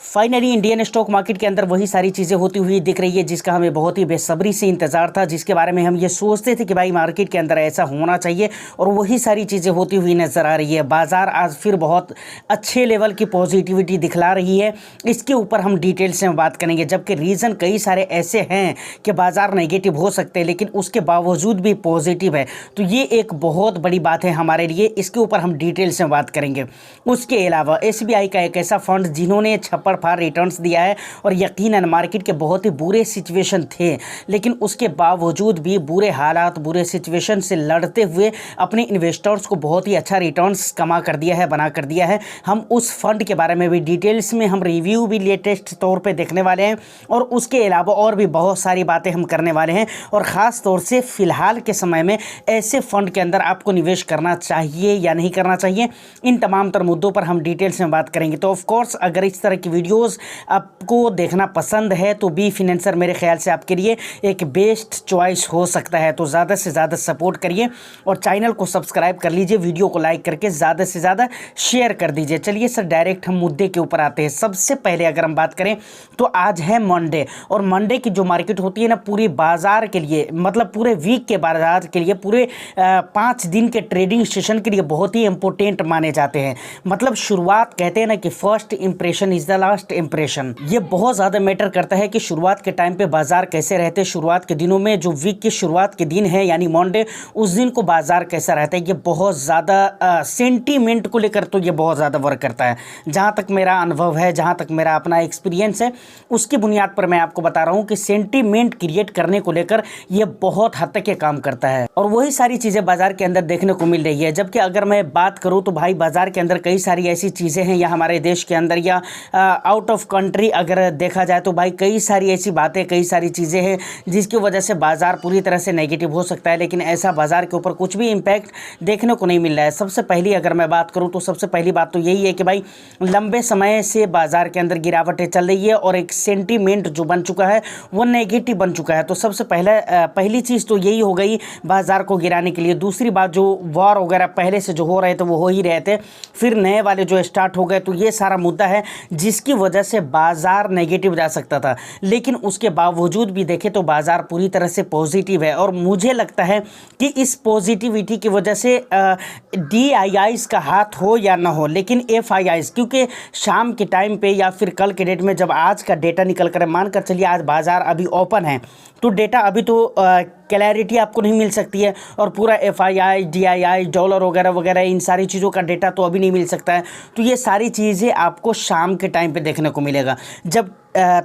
Finally Indian stock market के अंदर वही सारी चीज़ें होती हुई दिख रही है जिसका हमें बहुत ही बेसब्री से इंतजार था, जिसके बारे में हम ये सोचते थे कि भाई मार्केट के अंदर ऐसा होना चाहिए और वही सारी चीज़ें होती हुई नज़र आ रही है। बाजार आज फिर बहुत अच्छे लेवल की पॉजिटिविटी दिखला रही है। इसके ऊपर हम डिटेल से बात करेंगे, जबकि रीज़न कई सारे ऐसे हैं कि बाजार नेगेटिव हो सकते हैं लेकिन उसके बावजूद भी पॉजिटिव है। तो ये एक बहुत बड़ी बात है हमारे लिए, इसके ऊपर हम डिटेल से बात करेंगे। उसके अलावा SBI का एक ऐसा फंड जिन्होंने छप्पड़ फाड़ रिटर्न्स दिया है और यकीनन मार्केट के बहुत ही बुरे सिचुएशन थे लेकिन उसके बावजूद भी बुरे हालात बुरे सिचुएशन से लड़ते हुए अपने इन्वेस्टर्स को बहुत ही अच्छा रिटर्न्स कमा कर दिया है, बना कर दिया है। हम उस फंड के बारे में भी डिटेल्स में हम रिव्यू भी लेटेस्ट तौर पे देखने वाले हैं और उसके अलावा और भी बहुत सारी बातें हम करने वाले हैं। और ख़ास तौर से फ़िलहाल के समय में ऐसे फंड के अंदर आपको निवेश करना चाहिए या नहीं करना चाहिए, इन तमाम तर मुद्दों पर हम डिटेल्स में बात करेंगे। तो ऑफकोर्स अगर इस तरह की वीडियोस आपको देखना पसंद है तो बी फिनेंसर मेरे ख्याल से आपके लिए एक बेस्ट चॉइस हो सकता है। तो ज़्यादा से ज़्यादा सपोर्ट करिए और चैनल को सब्सक्राइब कर लीजिए, वीडियो को लाइक करके ज़्यादा से ज़्यादा शेयर कर दीजिए। चलिए सर डायरेक्ट हम मुद्दे के ऊपर आते हैं। सबसे पहले अगर हम बात करें तो आज है मंडे और मंडे की जो मार्केट होती है ना, पूरी बाजार के लिए मतलब पूरे वीक के बाजार के लिए पूरे 5 दिन के ट्रेडिंग सेशन के लिए बहुत ही इंपॉर्टेंट माने जाते हैं। मतलब शुरुआत कहते हैं ना कि first impression is the last impression, ये बहुत ज़्यादा मैटर करता है कि शुरुआत के टाइम पे बाजार कैसे रहते हैं। शुरुआत के दिनों में जो वीक के शुरुआत के दिन है यानी मंडे, उस दिन को बाजार कैसा रहता है, ये बहुत ज़्यादा सेंटीमेंट को लेकर तो ये बहुत ज़्यादा वर्क करता है। जहाँ तक मेरा अनुभव है, जहाँ तक मेरा अपना एक्सपीरियंस है, उसकी बुनियाद पर मैं आपको बता रहा हूँ कि सेंटीमेंट क्रिएट करने को लेकर ये बहुत हद तक ये काम करता है और वही सारी चीज़ें बाजार के अंदर देखने को मिल रही है। जबकि अगर मैं बात करूँ तो भाई बाजार के अंदर कई सारी ऐसी चीज़ें हैं या हमारे देश के अंदर या आउट ऑफ कंट्री अगर देखा जाए तो भाई कई सारी ऐसी बातें कई सारी चीज़ें हैं जिसकी वजह से बाजार पूरी तरह से नेगेटिव हो सकता है, लेकिन ऐसा बाजार के ऊपर कुछ भी इम्पैक्ट देखने को नहीं मिल रहा है। सबसे पहली अगर मैं बात करूँ तो सबसे पहली बात तो यही है कि भाई लंबे समय से बाजार के अंदर गिरावटें चल रही है और एक सेंटीमेंट जो बन चुका है वो नेगेटिव बन चुका है। तो सबसे पहली चीज़ तो यही हो गई बाजार को गिराने के लिए। दूसरी बात, जो वॉर वगैरह पहले से जो हो रहे थे वो हो ही रहे थे, फिर नए वाले जो स्टार्ट हो गए, तो ये सारा मुद्दा है जिसकी वजह से बाजार नेगेटिव जा सकता था। लेकिन उसके बावजूद भी देखें तो बाजार पूरी तरह से पॉजिटिव है और मुझे लगता है कि इस पॉजिटिविटी की वजह से DIIs का हाथ हो या ना हो, लेकिन FIIs, क्योंकि शाम के टाइम पे या फिर कल के डेट में जब आज का डेटा निकल कर मानकर चलिए आज बाजार अभी ओपन है तो डेटा अभी तो क्लैरिटी आपको नहीं मिल सकती है और पूरा FII DII डॉलर वगैरह वगैरह इन सारी चीज़ों का डेटा तो अभी नहीं मिल सकता है। तो ये सारी चीज़ें आपको शाम के टाइम पे देखने को मिलेगा। जब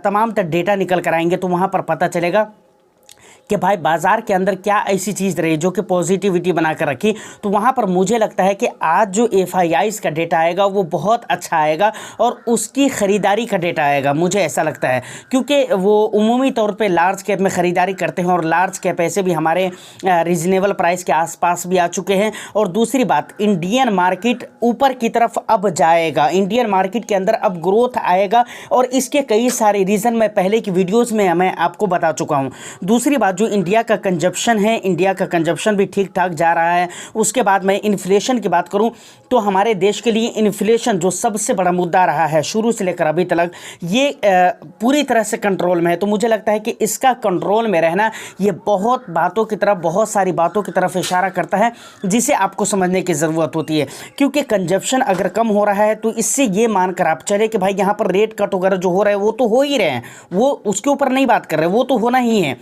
तमाम तक डेटा निकल कर आएंगे तो वहाँ पर पता चलेगा कि भाई बाजार के अंदर क्या ऐसी चीज़ रही जो कि पॉजिटिविटी बनाकर रखी। तो वहाँ पर मुझे लगता है कि आज जो FIIs का डेटा आएगा वो बहुत अच्छा आएगा और उसकी ख़रीदारी का डेटा आएगा, मुझे ऐसा लगता है, क्योंकि वो उमूमी तौर पे लार्ज कैप में ख़रीदारी करते हैं और लार्ज कैप ऐसे भी हमारे रीज़नेबल प्राइस के आसपास भी आ चुके हैं। और दूसरी बात, इंडियन मार्केट ऊपर की तरफ अब जाएगा, इंडियन मार्केट के अंदर अब ग्रोथ आएगा और इसके कई सारे रीज़न मैं पहले की वीडियोज़ में मैं आपको बता चुका हूँ। दूसरी बात, जो इंडिया का कंजप्शन है, इंडिया का कंजप्शन भी ठीक ठाक जा रहा है। उसके बाद मैं इन्फ्लेशन की बात करूं तो हमारे देश के लिए इन्फ्लेशन जो सबसे बड़ा मुद्दा रहा है शुरू से लेकर अभी तक, ये पूरी तरह से कंट्रोल में है। तो मुझे लगता है कि इसका कंट्रोल में रहना ये बहुत बातों की तरफ, बहुत सारी बातों की तरफ इशारा करता है जिसे आपको समझने की ज़रूरत होती है। क्योंकि कंजप्शन अगर कम हो रहा है तो इससे ये मानकर आप चले कि भाई यहाँ पर रेट कट वगैरह जो हो रहे हैं वो तो हो ही रहे हैं, वो उसके ऊपर नहीं बात कर रहे, वो तो होना ही है।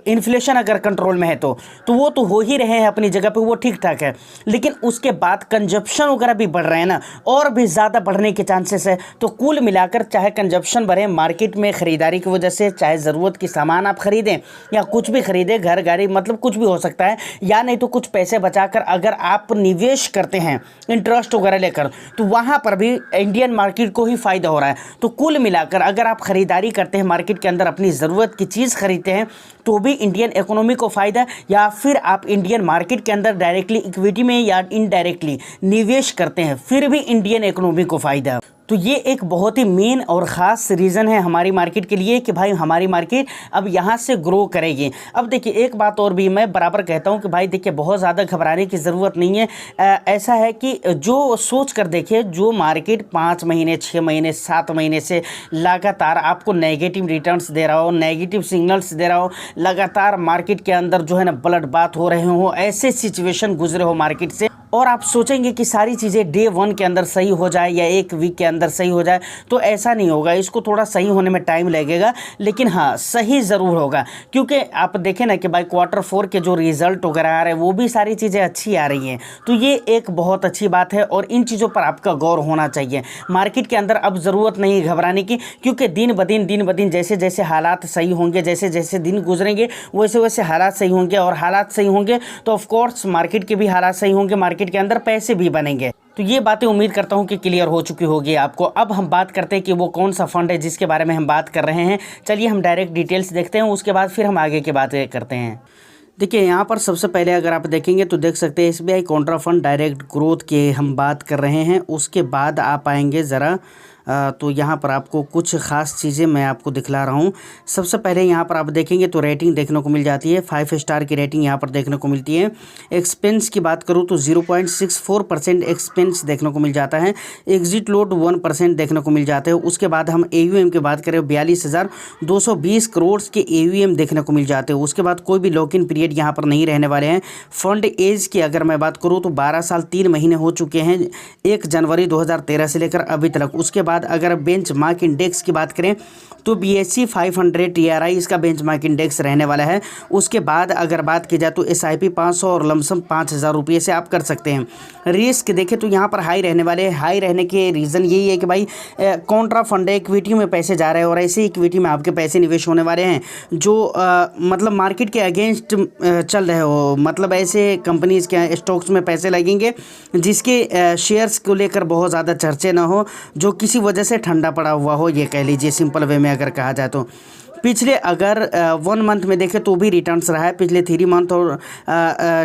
इन्फ्लेशन अगर कंट्रोल में है तो वो तो हो ही रहे हैं अपनी जगह पे, वो ठीक ठाक है। लेकिन उसके बाद कंजप्शन वगैरह भी बढ़ रहे हैं ना, और भी ज़्यादा बढ़ने के चांसेस है। तो कुल मिलाकर चाहे कंजप्शन बढ़े मार्केट में ख़रीदारी की वजह से, चाहे ज़रूरत की सामान आप ख़रीदें या कुछ भी ख़रीदें, घर गाड़ी मतलब कुछ भी हो सकता है, या नहीं तो कुछ पैसे बचाकर अगर आप निवेश करते हैं इंटरेस्ट वगैरह लेकर, तो वहाँ पर भी इंडियन मार्केट को ही फ़ायदा हो रहा है। तो कुल मिलाकर अगर आप ख़रीदारी करते हैं मार्केट के अंदर, अपनी ज़रूरत की चीज़ खरीदते हैं, तो भी इंडियन इकोनॉमी को फ़ायदा, या फिर आप इंडियन मार्केट के अंदर डायरेक्टली इक्विटी में या इनडायरेक्टली निवेश करते हैं फिर भी इंडियन इकोनॉमी को फ़ायदा। तो ये एक बहुत ही मेन और ख़ास रीज़न है हमारी मार्केट के लिए कि भाई हमारी मार्केट अब यहाँ से ग्रो करेगी। अब देखिए एक बात और भी मैं बराबर कहता हूँ कि भाई देखिए बहुत ज़्यादा घबराने की ज़रूरत नहीं है। ऐसा है कि जो सोच कर देखिए, जो मार्केट 5 महीने 6 महीने 7 महीने से लगातार आपको नेगेटिव रिटर्न्स दे रहा हो, नेगेटिव सिग्नल्स दे रहा हो, लगातार मार्केट के अंदर जो है ना ब्लड बाथ हो रहे हो, ऐसे सिचुएशन गुजरे हो मार्केट से, और आप सोचेंगे कि सारी चीज़ें डे 1 के अंदर सही हो जाए या एक वीक के अंदर सही हो जाए, तो ऐसा नहीं होगा। इसको थोड़ा सही होने में टाइम लगेगा, लेकिन हाँ सही ज़रूर होगा। क्योंकि आप देखें ना कि भाई Q4 के जो रिज़ल्ट वगैरह आ रहे हैं वो भी सारी चीज़ें अच्छी आ रही हैं, तो ये एक बहुत अच्छी बात है और इन चीज़ों पर आपका गौर होना चाहिए। मार्केट के अंदर अब ज़रूरत नहीं घबराने की, क्योंकि दिन ब दिन जैसे जैसे हालात सही होंगे, जैसे जैसे दिन गुजरेंगे वैसे वैसे हालात सही होंगे, और हालात सही होंगे तो ऑफकोर्स मार्केट के भी हालात सही होंगे, मार्केट के अंदर पैसे भी बनेंगे। तो ये बातें उम्मीद करता हूँ कि क्लियर हो चुकी होगी आपको। अब हम बात करते हैं कि वो कौन सा फंड है जिसके बारे में हम बात कर रहे हैं। चलिए हम डायरेक्ट डिटेल्स देखते हैं, उसके बाद फिर हम आगे की बातें करते हैं। देखिए यहाँ पर सबसे पहले अगर आप देखेंगे तो देख सकते हैं SBI Contra fund direct growth के हम बात कर रहे हैं। उसके बाद आप आएंगे ज़रा तो यहाँ पर आपको कुछ ख़ास चीज़ें मैं आपको दिखला रहा हूँ। सबसे पहले यहाँ पर आप देखेंगे तो रेटिंग देखने को मिल जाती है, 5 स्टार की रेटिंग यहाँ पर देखने को मिलती है। एक्सपेंस की बात करूँ तो 0.64% एक्सपेंस देखने को मिल जाता है। एग्जिट लोड 1% देखने को मिल जाते हैं। उसके बाद हम AUM की बात करें 42,220 करोड़ के AUM देखने को मिल जाते हैं। उसके बाद कोई भी लॉक इन पीरियड यहाँ पर नहीं रहने वाले हैं। फंड एज की अगर मैं बात करूँ तो 12 साल 3 महीने हो चुके हैं 1 जनवरी 2013 से लेकर अभी तक। उसके बाद अगर बेंचमार्क इंडेक्स की बात करें तो BSE 500 TRI इसका बेंचमार्क इंडेक्स रहने वाला है। उसके बाद अगर बात की जाए तो SIP 500 और लमसम 5,000 रुपये से आप कर सकते हैं। रिस्क देखें तो यहाँ पर हाई रहने वाले हैं। हाई रहने के रीज़न यही है कि भाई कॉन्ट्रा फंड है, इक्विटी में पैसे जा रहे हैं और ऐसे इक्विटी में आपके पैसे निवेश होने वाले हैं जो मतलब मार्केट के अगेंस्ट चल रहे हो। मतलब ऐसे कंपनीज़ के स्टॉक्स में पैसे लगेंगे जिसके शेयर्स को लेकर बहुत ज़्यादा चर्चे ना हो, जो किसी वजह से ठंडा पड़ा हुआ हो, ये कह लीजिए सिंपल वे में अगर कहा जाए तो। पिछले अगर 1 मंथ में देखें तो भी रिटर्न्स रहा है। पिछले 3 मंथ और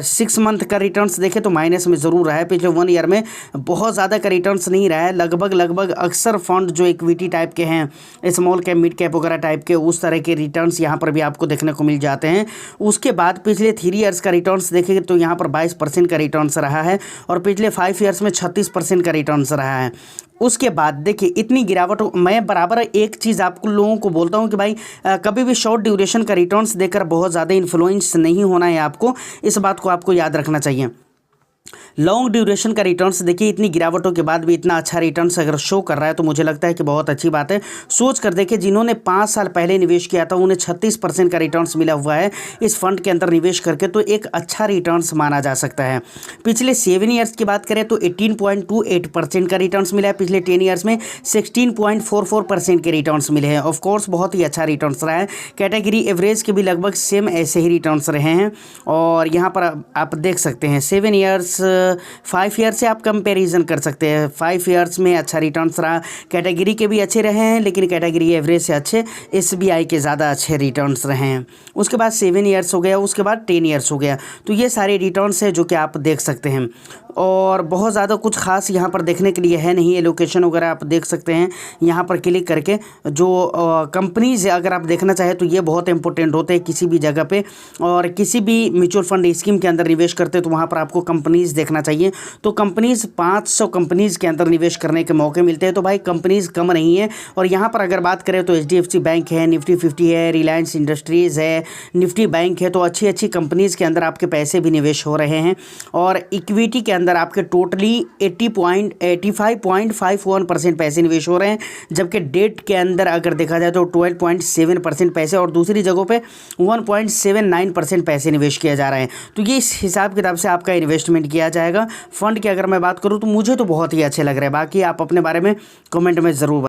6 मंथ का रिटर्न्स देखें तो माइनस में ज़रूर रहा है। पिछले 1 ईयर में बहुत ज़्यादा का रिटर्न्स नहीं रहा है। लगभग अक्सर फंड जो इक्विटी टाइप के हैं, स्मॉल कैप मिड कैप वगैरह टाइप के, उस तरह के रिटर्न्स यहाँ पर भी आपको देखने को मिल जाते हैं। उसके बाद पिछले 3 ईयर्स का रिटर्न्स देखेंगे तो यहाँ पर 22% का रिटर्न्स रहा है और पिछले 5 ईयर्स में 36% का रिटर्न्स रहा है। उसके बाद देखिए इतनी गिरावट, मैं बराबर एक चीज़ आपको लोगों को बोलता हूँ कि भाई कभी भी शॉर्ट ड्यूरेशन का रिटर्न्स देकर बहुत ज़्यादा इन्फ्लुएंस नहीं होना है आपको। इस बात को आपको याद रखना चाहिए। लॉन्ग ड्यूरेशन का रिटर्न्स देखिए इतनी गिरावटों के बाद भी इतना अच्छा रिटर्न्स अगर शो कर रहा है तो मुझे लगता है कि बहुत अच्छी बात है। सोच कर देखिए जिन्होंने 5 साल पहले निवेश किया था उन्हें 36% का रिटर्न्स मिला हुआ है इस फंड के अंदर निवेश करके, तो एक अच्छा रिटर्न्स माना जा सकता है। पिछले 7 ईयर्स की बात करें तो 18.28% का रिटर्न्स मिला है। पिछले 10 ईयर्स में 16.44% के रिटर्न्स मिले हैं। ऑफकोर्स बहुत ही अच्छा रिटर्न्स रहा है। कैटेगरी एवरेज के भी लगभग सेम ऐसे ही रिटर्न्स रहे हैं और यहाँ पर आप देख सकते हैं 7 ईयर्स 5 ईयर से आप कंपैरिजन कर सकते हैं। 5 ईयर्स में अच्छा रिटर्न्स रहा। कैटेगरी के भी अच्छे रहे हैं लेकिन कैटेगरी एवरेज से अच्छे SBI के ज़्यादा अच्छे रिटर्न्स रहे हैं। उसके बाद 7 ईयर्स हो गया, उसके बाद 10 ईयर्स हो गया। तो ये सारे रिटर्न्स है जो कि आप देख सकते हैं और बहुत ज़्यादा कुछ खास यहाँ पर देखने के लिए है नहीं। एलोकेशन वगैरह आप देख सकते हैं यहाँ पर क्लिक करके। जो कंपनीज़ अगर आप देखना चाहें तो ये बहुत इंपॉर्टेंट होते हैं किसी भी जगह पे, और किसी भी म्यूचुअल फंड स्कीम के अंदर निवेश करते हैं तो वहाँ पर आपको कंपनीज़ देखना चाहिए। तो कंपनीज़ 500 कंपनीज़ के अंदर निवेश करने के मौके मिलते हैं, तो भाई कंपनीज़ कम नहीं है। और यहाँ पर अगर बात करें तो HDFC बैंक है, निफ्टी 50 है, रिलायंस इंडस्ट्रीज़ है, निफ्टी बैंक है। तो अच्छी अच्छी कंपनीज़ के अंदर आपके पैसे भी निवेश हो रहे हैं और इक्विटी के अंदर आपके टोटली 85.51% पैसे निवेश हो रहे हैं, जबकि डेट के अंदर अगर देखा जाए तो 12.7% पैसे और दूसरी जगहों पे 1.79% पैसे निवेश किया जा रहे हैं। तो ये इस हिसाब किताब से आपका इन्वेस्टमेंट किया जाएगा। फंड की अगर मैं बात करूँ तो मुझे तो बहुत ही अच्छे लग रहे हैं। बाकी आप अपने बारे में कमेंट में ज़रूर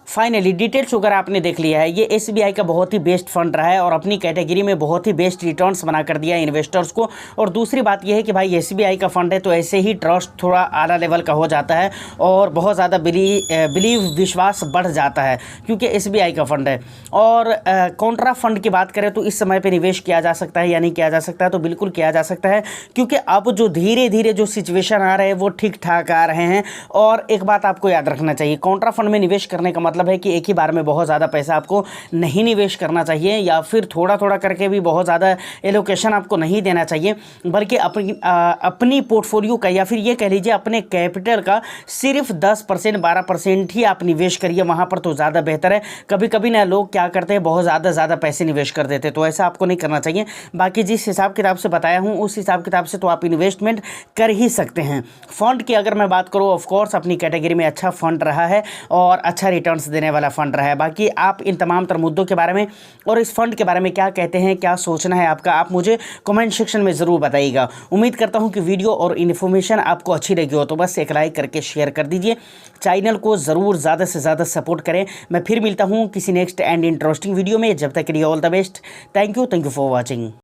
फाइनली डिटेल्स वगैरह आपने देख लिया है। ये एसबीआई का बहुत ही बेस्ट फंड रहा है और अपनी कैटेगरी में बहुत ही बेस्ट रिटर्न्स बना कर दिया है इन्वेस्टर्स को। और दूसरी बात यह है कि भाई एसबीआई का फंड है तो ऐसे ही ट्रस्ट थोड़ा आला लेवल का हो जाता है और बहुत ज़्यादा बिलीव विश्वास बढ़ जाता है क्योंकि एसबीआई का फंड है। और कॉन्ट्रा फंड की बात करें तो इस समय पर निवेश किया जा सकता है या नहीं किया जा सकता है, तो बिल्कुल किया जा सकता है क्योंकि अब जो धीरे धीरे जो सिचुएशन आ रहे हैं वो ठीक ठाक आ रहे हैं। और एक बात आपको याद रखना चाहिए, कॉन्ट्रा फंड में निवेश करने का मतलब है कि एक ही बार में बहुत ज़्यादा पैसा आपको नहीं निवेश करना चाहिए या फिर थोड़ा थोड़ा करके भी बहुत ज़्यादा एलोकेशन आपको नहीं देना चाहिए, बल्कि अपनी पोर्टफोलियो का या फिर ये कह लीजिए अपने कैपिटल का सिर्फ 10% 12% ही आप निवेश करिए, वहाँ पर तो ज़्यादा बेहतर है। कभी कभी ना लोग क्या करते हैं बहुत ज़्यादा पैसे निवेश कर देते, तो ऐसा आपको नहीं करना चाहिए। बाकी जिस हिसाब किताब से बताया हूँ उस हिसाब किताब से तो आप इन्वेस्टमेंट कर ही सकते हैं। फंड की अगर मैं बात करूँ, ऑफ कोर्स अपनी कैटेगरी में अच्छा फंड रहा है और अच्छा रिटर्न्स देने वाला फंड रहा है। बाकी आप इन तमाम तर मुद्दों के बारे में और इस फंड के बारे में क्या कहते हैं, क्या सोचना है आपका, आप मुझे कमेंट सेक्शन में ज़रूर बताइएगा। उम्मीद करता हूं कि वीडियो और इन्फॉर्मेशन आपको अच्छी लगी हो तो बस एक लाइक करके शेयर कर दीजिए। चैनल को ज़रूर ज़्यादा से ज़्यादा सपोर्ट करें। मैं फिर मिलता हूँ किसी नेक्स्ट एंड इंटरेस्टिंग वीडियो में। जब तक के लिए all the best. Thank you for watching.